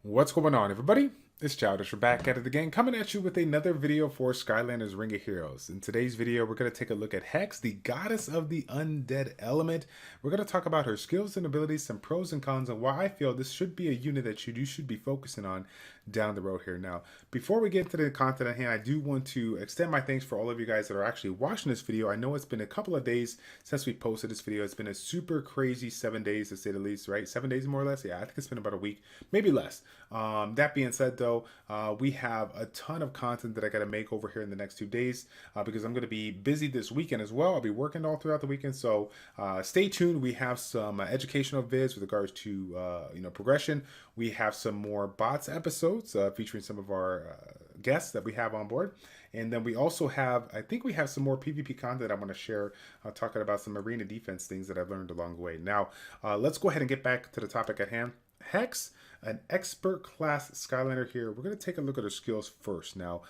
What's going on, everybody? It's Childish. We're back at it again, coming at you with another video for Skylanders Ring of Heroes. In today's video, we're going to take a look at Hex, the goddess of the undead element. We're going to talk about her skills and abilities, some pros and cons, and why I feel this should be a unit that you should be focusing on down the road here. Now, before we get into the content at hand, I do want to extend my thanks for all of you guys that are actually watching this video. I know it's been a couple of days since we posted this video. It's been a super crazy 7 days, to say the least, right? 7 days more or less? Yeah, I think it's been about a week, maybe less. That being said, though, we have a ton of content that I got to make over here in the next 2 days because I'm going to be busy this weekend as well. I'll be working all throughout the weekend, so stay tuned. We have some educational vids with regards to progression. We have some more bots episodes featuring some of our guests that we have on board. And then we also have, I think we have some more PvP content I want to share, talking about some arena defense things that I've learned along the way. Now, let's go ahead and get back to the topic at hand. Hex, an expert class Skylander here. We're going to take a look at her skills first. Now,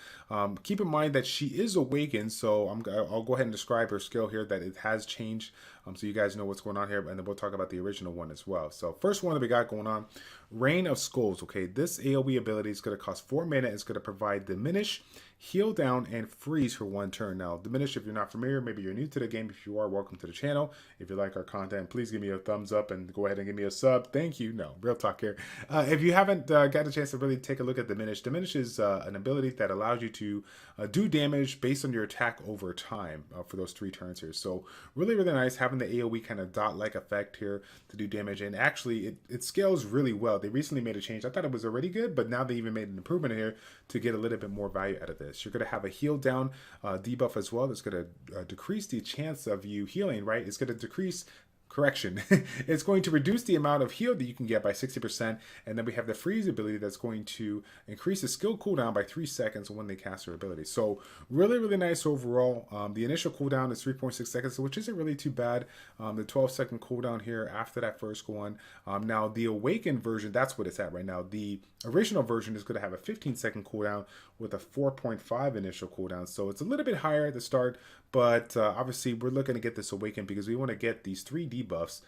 keep in mind that she is awakened, so I'll go ahead and describe her skill here, that it has changed, so you guys know what's going on here, and then we'll talk about the original one as well. So first one that we got going on, Rain of Skulls. Okay, this AoE ability is going to cost 4 mana. It's going to provide Diminish, Heal Down, and Freeze for 1 turn. Now, Diminish, if you're not familiar, maybe you're new to the game. If you are, welcome to the channel. If you like our content, please give me a thumbs up and go ahead and give me a sub. Thank you. No, real talk here. If you haven't got a chance to really take a look at Diminish, Diminish is an ability that allows you to do damage based on your attack over time for those 3 turns here. So really, really nice having the AoE kind of dot-like effect here to do damage. And actually, it scales really well. They recently made a change. I thought it was already good, but now they even made an improvement here to get a little bit more value out of this. You're going to have a heal down debuff as well. That's going to decrease the chance of you healing, right? It's going to decrease correction. It's going to reduce the amount of heal that you can get by 60%, and then we have the freeze ability that's going to increase the skill cooldown by 3 seconds when they cast their ability. So really, really nice overall. The initial cooldown is 3.6 seconds, which isn't really too bad. The 12-second cooldown here after that first one. Now the awakened version, that's what it's at right now. The original version is going to have a 15-second cooldown with a 4.5 initial cooldown, so it's a little bit higher at the start, but obviously we're looking to get this awakened because we want to get these 3 debuffs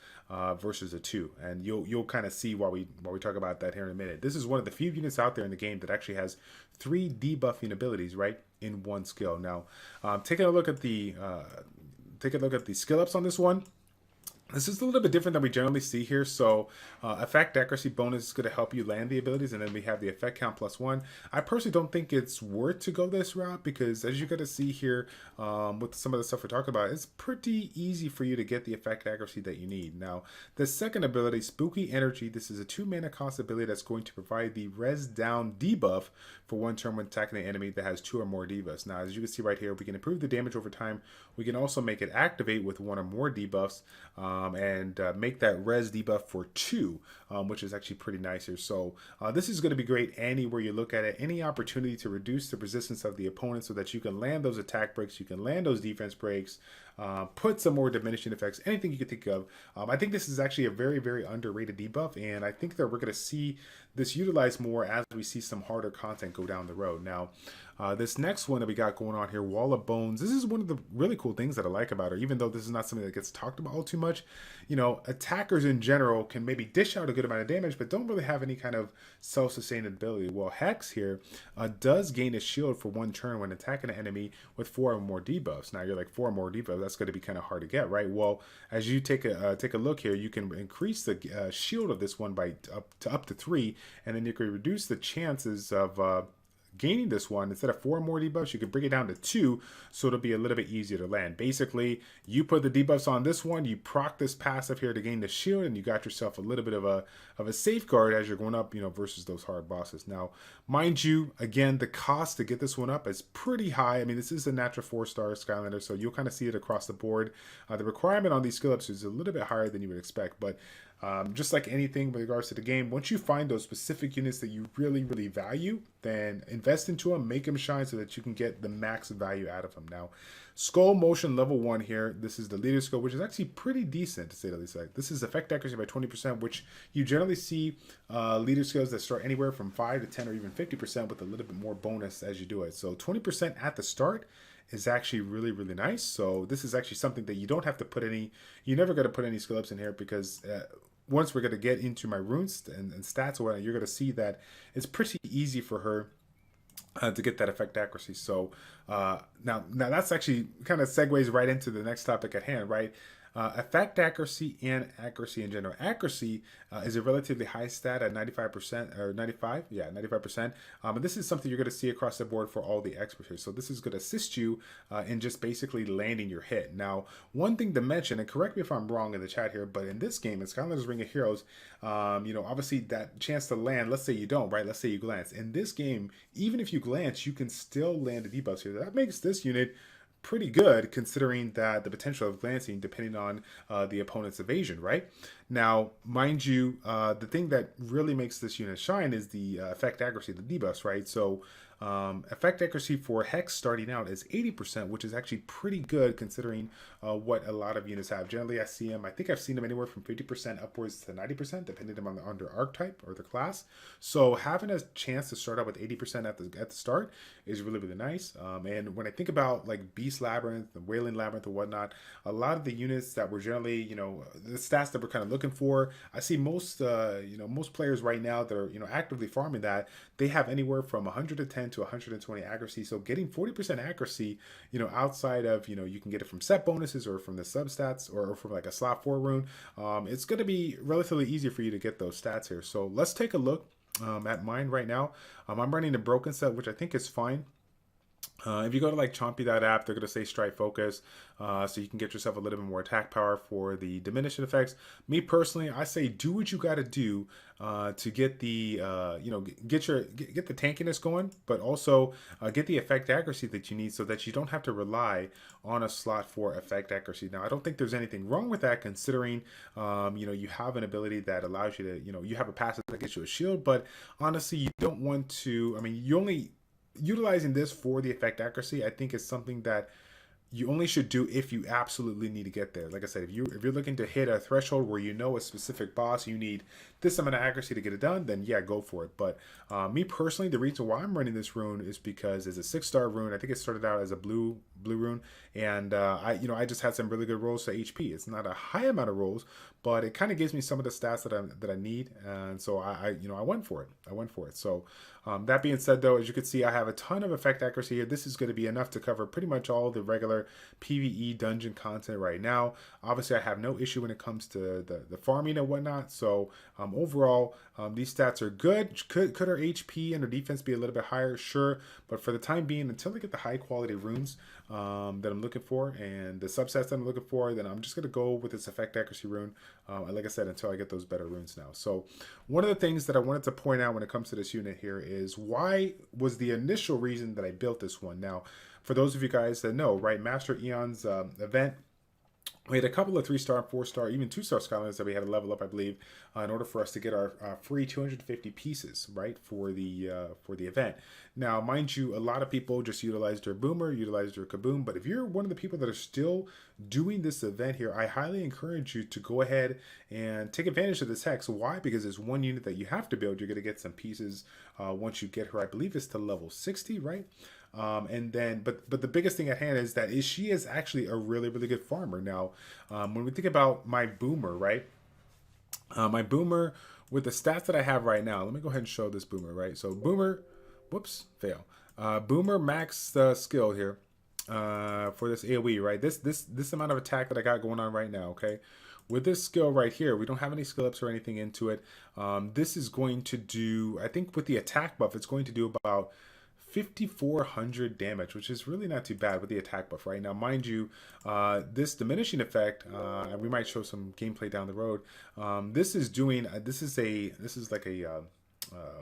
versus a 2, and you'll kind of see while we talk about that here in a minute. This is one of the few units out there in the game that actually has 3 debuffing abilities right in one skill. Now, taking a look at the skill ups on this one. This is a little bit different than we generally see here. So effect accuracy bonus is going to help you land the abilities, and then we have the effect count +1. I personally don't think it's worth to go this route because, as you're going to see here with some of the stuff we're talking about, it's pretty easy for you to get the effect accuracy that you need. Now, the second ability, Spooky Energy, this is a 2 mana cost ability that's going to provide the res down debuff for 1 turn when attacking an enemy that has 2 or more debuffs. Now, as you can see right here, we can improve the damage over time. We can also make it activate with 1 or more debuffs. And make that res debuff for 2, which is actually pretty nice here. So this is going to be great anywhere you look at it. Any opportunity to reduce the resistance of the opponent so that you can land those attack breaks, you can land those defense breaks, put some more diminishing effects, anything you could think of. I think this is actually a very, very underrated debuff, and I think that we're going to see this utilized more as we see some harder content go down the road. Now, this next one that we got going on here, Wall of Bones, this is one of the really cool things that I like about her, even though this is not something that gets talked about all too much. You know, attackers in general can maybe dish out a good amount of damage, but don't really have any kind of self-sustainability. Well, Hex here does gain a shield for 1 turn when attacking an enemy with 4 or more debuffs. Now, you're like, 4 or more debuffs, that's going to be kind of hard to get, right? Well, as you take a look here, you can increase the shield of this one by up to 3, and then you can reduce the chances of gaining this one. Instead of 4 more debuffs, you can bring it down to 2, so it'll be a little bit easier to land. Basically, you put the debuffs on this one, you proc this passive here to gain the shield, and you got yourself a little bit of a safeguard as you're going up, versus those hard bosses. Now, mind you, again, the cost to get this one up is pretty high. I mean, this is a natural 4-star Skylander, so you'll kind of see it across the board. The requirement on these skill ups is a little bit higher than you would expect, but just like anything with regards to the game, once you find those specific units that you really, really value, then invest into them, make them shine so that you can get the max value out of them. Now, Skull Motion level 1 here, this is the leader skill, which is actually pretty decent to say the least. Like, this is effect accuracy by 20%, which you generally see leader skills that start anywhere from 5 to 10 or even 50% with a little bit more bonus as you do it. So 20% at the start is actually really, really nice. So this is actually something that you don't have to put any, you never got to put any skill ups in here because once we're going to get into my runes and stats, or you're going to see that it's pretty easy for her to get that effect accuracy. So now that's actually kind of segues right into the next topic at hand, right? Effect accuracy and accuracy in general. Accuracy is a relatively high stat at 95% or 95, yeah, 95%. And this is something you're going to see across the board for all the experts here. So this is going to assist you in just basically landing your hit. Now, one thing to mention, and correct me if I'm wrong in the chat here, but in this game, in Skylanders Ring of Heroes, obviously that chance to land, let's say you don't, right? Let's say you glance. In this game, even if you glance, you can still land the debuffs here. That makes this unit pretty good, considering that the potential of glancing depending on the opponent's evasion, right? Now, mind you, the thing that really makes this unit shine is the effect accuracy, the debuffs, right? So effect accuracy for Hex starting out is 80%, which is actually pretty good considering what a lot of units have. Generally, I think I've seen them anywhere from 50% upwards to 90%, depending on the under archetype or the class. So having a chance to start out with 80% at the start is really, really nice. And when I think about like Beast Labyrinth, the Wailing Labyrinth, and whatnot, a lot of the units that were generally, the stats that we're kind of looking for, I see most, most players right now that are, actively farming that, they have anywhere from 110 to 120 accuracy. So getting 40% accuracy, outside of, you can get it from set bonuses or from the substats or from like a slot 4 rune, it's going to be relatively easy for you to get those stats here. So let's take a look at mine right now. I'm running a broken set, which I think is fine. If you go to like Chompy.app, they're going to say Strike Focus, so you can get yourself a little bit more attack power for the diminishing effects. Me personally, I say do what you got to do to get the get the tankiness going, but also get the effect accuracy that you need, so that you don't have to rely on a slot for effect accuracy. Now, I don't think there's anything wrong with that, considering you have an ability that allows you to you have a passive that gets you a shield, but honestly, you don't want to. I mean, you only utilizing this for the effect accuracy, I think, is something that you only should do if you absolutely need to get there. Like I said, if you're looking to hit a threshold where a specific boss, you need this amount of accuracy to get it done, then yeah, go for it. But me personally, the reason why I'm running this rune is because it's a 6-star rune. I think it started out as a blue rune, and I just had some really good rolls to HP. It's not a high amount of rolls, but it kind of gives me some of the stats that I need, and so I went for it. So that being said, though, as you can see, I have a ton of effect accuracy here. This is going to be enough to cover pretty much all the regular PvE dungeon content right now. Obviously, I have no issue when it comes to the farming and whatnot. So overall, these stats are good. Could our HP and our defense be a little bit higher? Sure, but for the time being, until I get the high quality runes that I'm looking for and the subsets that I'm looking for, then I'm just going to go with this effect accuracy rune. Like I said, until I get those better runes now. So one of the things that I wanted to point out when it comes to this unit here is why was the initial reason that I built this one. Now, for those of you guys that know, right, Master Eon's event, we had a couple of 3-star, 4-star, even 2-star Skylanders that we had to level up, I believe, in order for us to get our free 250 pieces, right, for the event. Now, mind you, a lot of people just utilized their Boomer, utilized their Kaboom, but if you're one of the people that are still doing this event here, I highly encourage you to go ahead and take advantage of this Hex. Why? Because there's one unit that you have to build. You're going to get some pieces once you get her, I believe it's to level 60, right? And then, but the biggest thing at hand is that she is actually a really, really good farmer. Now, when we think about my Boomer, right? My Boomer with the stats that I have right now, let me go ahead and show this Boomer, right? So Boomer, whoops, fail. Boomer max skill here for this AoE, right? This amount of attack that I got going on right now, okay? With this skill right here, we don't have any skill ups or anything into it. This is going to do, I think with the attack buff, it's going to do about 5,400 damage, which is really not too bad with the attack buff. Right now, mind you, this diminishing effect, and we might show some gameplay down the road. This is doing this is like a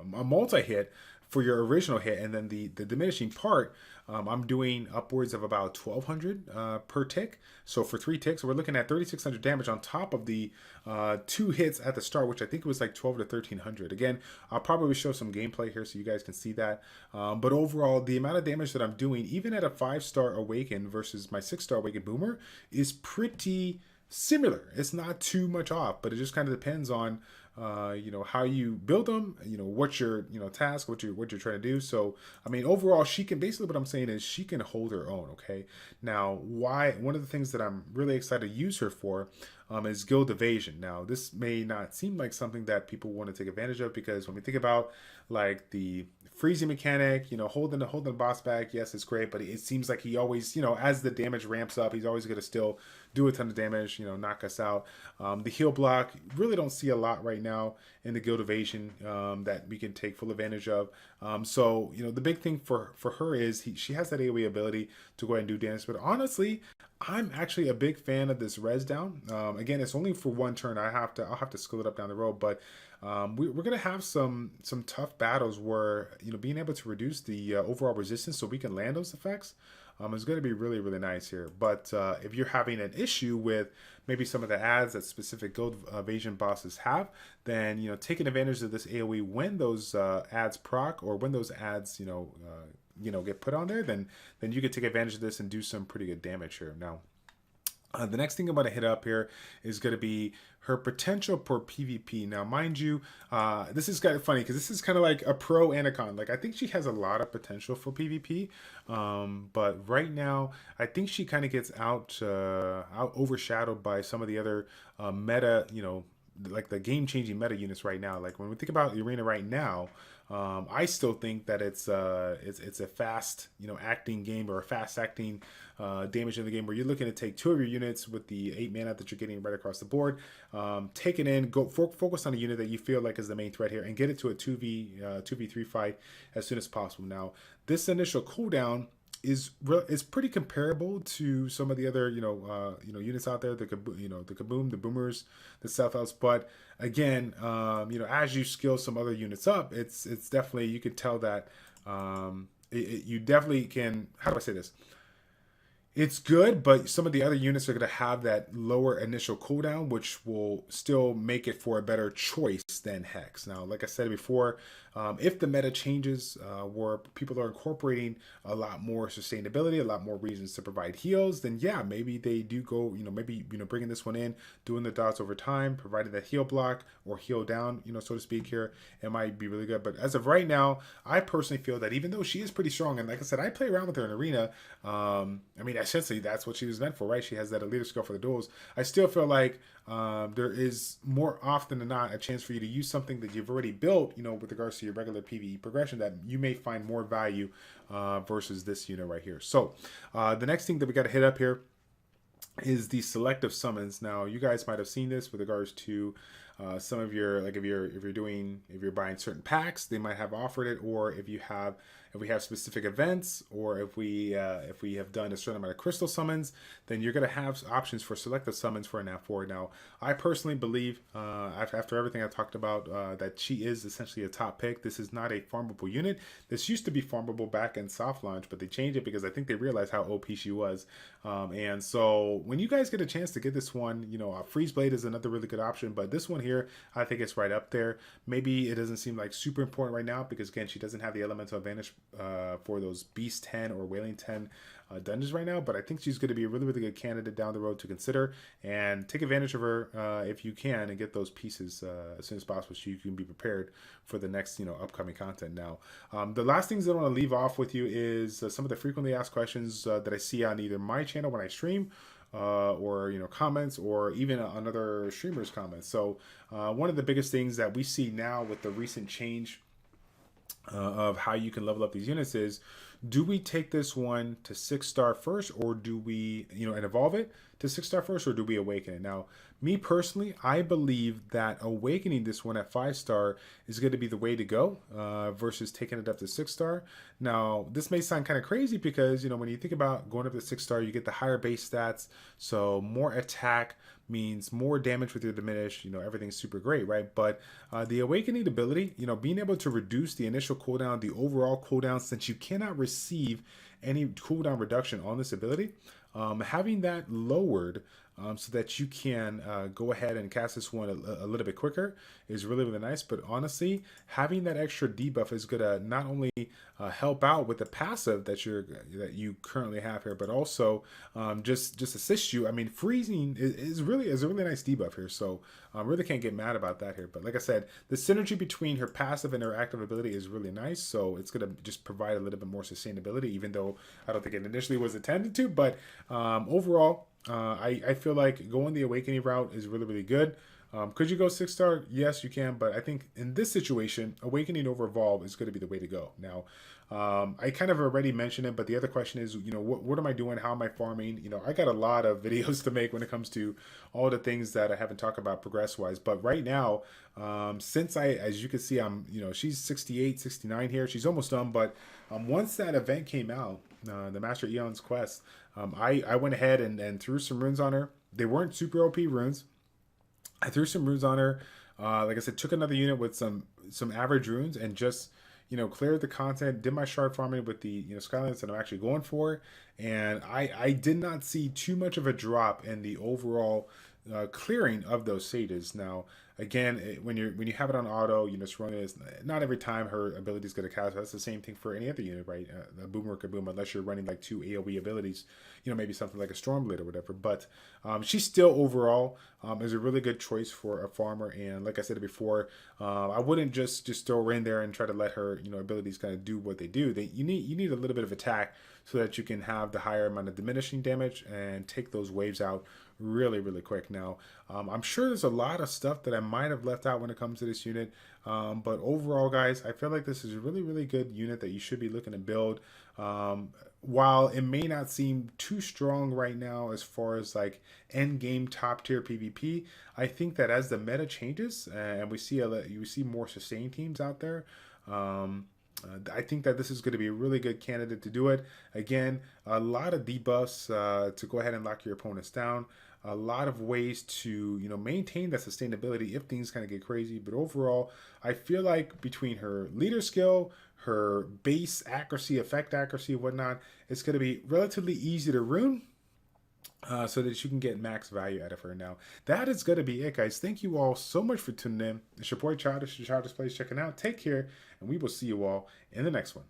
multi-hit for your original hit, and then the diminishing part, I'm doing upwards of about 1,200 per tick. So for 3 ticks, we're looking at 3,600 damage on top of the 2 hits at the start, which I think was like 12 to 1,300. Again, I'll probably show some gameplay here so you guys can see that. But overall, the amount of damage that I'm doing, even at a 5-star Awaken versus my 6-star Awaken Boomer, is pretty similar. It's not too much off, but it just kind of depends on how you build them, what's your task, what you're trying to do. So I mean, overall, she can, basically what I'm saying is she can hold her own. Okay, now one of the things that I'm really excited to use her for is Guild Evasion. Now, this may not seem like something that people want to take advantage of, because when we think about like the freezing mechanic, holding the boss back, yes, it's great, but it seems like he always, as the damage ramps up, he's always going to still do a ton of damage, knock us out. The heal block, really don't see a lot right now in the Guild Evasion that we can take full advantage of. So, the big thing for her is she has that AoE ability to go ahead and do damage, but honestly, I'm actually a big fan of this res down. Again, it's only for one turn. I'll have to skill it up down the road, but we're gonna have some tough battles where being able to reduce the overall resistance so we can land those effects is going to be really, really nice here. But if you're having an issue with maybe some of the ads that specific Guild Evasion bosses have, then taking advantage of this AoE when those ads proc, or when those ads get put on there, then you can take advantage of this and do some pretty good damage here. Now, the next thing I'm going to hit up here is going to be her potential for PvP. Now, mind you, this is kind of funny because this is kind of like a pro and a con. Like, I think she has a lot of potential for PvP, but right now, I think she kind of gets out overshadowed by some of the other meta, like the game-changing meta units right now. Like when we think about the arena right now, I still think that it's a fast, acting game, or a fast acting damage in the game, where you're looking to take 2 of your units with the 8 mana that you're getting right across the board, take it in, go focus on a unit that you feel like is the main threat here, and get it to a 2v3 fight as soon as possible. Now, this initial cooldown is pretty comparable to some of the other units out there, the Kaboom, the Boomers, the South Outs. But again, as you skill some other units up, it's definitely, you can tell that you definitely can. How do I say this? It's good, but some of the other units are going to have that lower initial cooldown, which will still make it for a better choice than Hex. Now, like I said before, if the meta changes where people are incorporating a lot more sustainability, a lot more reasons to provide heals, then yeah, maybe they do go, maybe, bringing this one in, doing the dots over time, providing that heal block or heal down, so to speak here, it might be really good. But as of right now, I personally feel that even though she is pretty strong, and like I said, I play around with her in arena, I mean, essentially that's what she was meant for, right? She has that elite skill for the duels. I still feel like there is more often than not a chance for you to use something that you've already built, with regards to your regular PvE progression, that you may find more value versus this unit right here. So the next thing that we got to hit up here is the selective summons. Now, you guys might have seen this with regards to some of your, like if you're buying certain packs, they might have offered it, or if we have specific events, or if we have done a certain amount of crystal summons, then you're going to have options for selective summons for an F4. Now, I personally believe, after everything I talked about, that she is essentially a top pick. This is not a farmable unit. This used to be farmable back in soft launch, but they changed it because I think they realized how OP she was. And so when you guys get a chance to get this one, Freeze Blade is another really good option, but this one here, I think it's right up there. Maybe it doesn't seem like super important right now because, again, she doesn't have the elemental advantage for those Beast 10 or Wailing 10 dungeons right now, but I think she's going to be a really, really good candidate down the road to consider, and take advantage of her if you can, and get those pieces as soon as possible so you can be prepared for the next upcoming content. Now, the last things I want to leave off with you is some of the frequently asked questions that I see on either my channel when I stream, or comments, or even on other streamers' comments. So one of the biggest things that we see now with the recent change of how you can level up these units is, do we take this one to 6-star first, or do we and evolve it to 6-star first, or do we awaken it? Now, me personally, I believe that awakening this one at 5-star is going to be the way to go versus taking it up to 6-star. Now, this may sound kind of crazy because when you think about going up to 6-star, you get the higher base stats, so more attack means more damage with your diminish, everything's super great, right? But the awakening ability, being able to reduce the initial cooldown, the overall cooldown, since you cannot receive any cooldown reduction on this ability, having that lowered so that you can go ahead and cast this one a little bit quicker is really, really nice. But honestly, having that extra debuff is going to not only help out with the passive that you currently have here, but also just assist you. I mean, freezing is a really nice debuff here, so really can't get mad about that here. But like I said, the synergy between her passive and her active ability is really nice, so it's going to just provide a little bit more sustainability, even though I don't think it initially was intended to. But overall, I feel like going the awakening route is really, really good. Could you go 6-star? Yes, you can, but I think in this situation, awakening over evolve is going to be the way to go. Now, I kind of already mentioned it, but the other question is, what am I doing? How am I farming? I got a lot of videos to make when it comes to all the things that I haven't talked about progress wise. But right now, since as you can see, she's 68, 69 here. She's almost done. But once that event came out, the Master Eon's Quest, I went ahead and threw some runes on her. They weren't super OP runes. I threw some runes on her. Like I said, took another unit with some average runes and just cleared the content. Did my shard farming with the Skylanders that I'm actually going for, and I did not see too much of a drop in the overall clearing of those sages. Now, again, when you have it on auto, Sroh is not every time her ability is going to cast. That's the same thing for any other unit, right? The Boomer Kaboom, unless you're running like 2 AOE abilities, maybe something like a Stormblade or whatever. But she's still overall is a really good choice for a farmer. And like I said before, I wouldn't just throw her in there and try to let her abilities kind of do what they do. You need a little bit of attack so that you can have the higher amount of diminishing damage and take those waves out really, really quick. Now, I'm sure there's a lot of stuff that I might have left out when it comes to this unit, but overall, guys, I feel like this is a really, really good unit that you should be looking to build. While it may not seem too strong right now as far as like end game top tier PvP, I think that as the meta changes and we see more sustained teams out there, I think that this is going to be a really good candidate to do it. Again, a lot of debuffs to go ahead and lock your opponents down. A lot of ways to maintain that sustainability if things kind of get crazy. But overall, I feel like between her leader skill, her base accuracy, effect accuracy, whatnot, it's going to be relatively easy to rune. So that you can get max value out of her. Now, that is going to be it, guys. Thank you all so much for tuning in. It's your boy ChildishPlays checking out. Take care, and we will see you all in the next one.